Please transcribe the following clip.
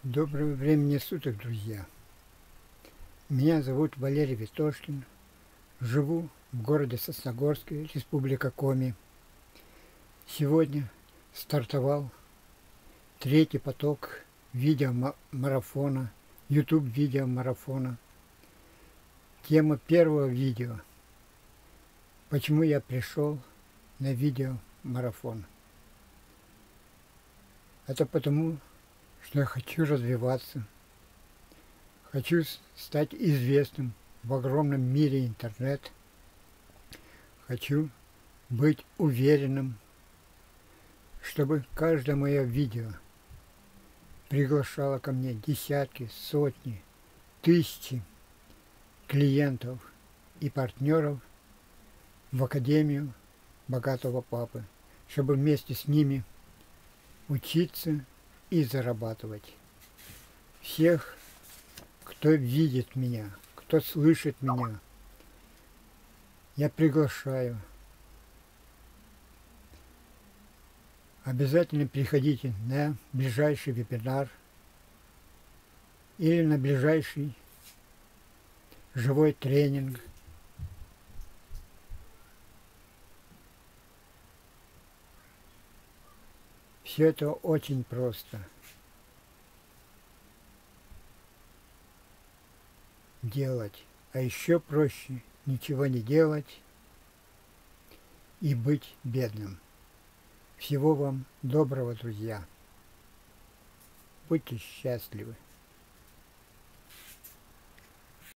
Доброго времени суток, друзья! Меня зовут Валерий Витошкин. Живу в городе Сосногорске, Республика Коми. Сегодня стартовал третий поток видеомарафона, YouTube видеомарафона. Тема первого видео: почему я пришел на видеомарафон. Это потому, что я хочу развиваться, хочу стать известным в огромном мире интернет, хочу быть уверенным, чтобы каждое мое видео приглашало ко мне десятки, сотни, тысячи клиентов и партнеров в Академию Богатого Папы, чтобы вместе с ними учиться и зарабатывать. Всех, кто видит меня, кто слышит меня, я приглашаю. Обязательно приходите на ближайший вебинар или на ближайший живой тренинг. Все это очень просто делать, а еще проще ничего не делать и быть бедным. Всего вам доброго, друзья. Будьте счастливы.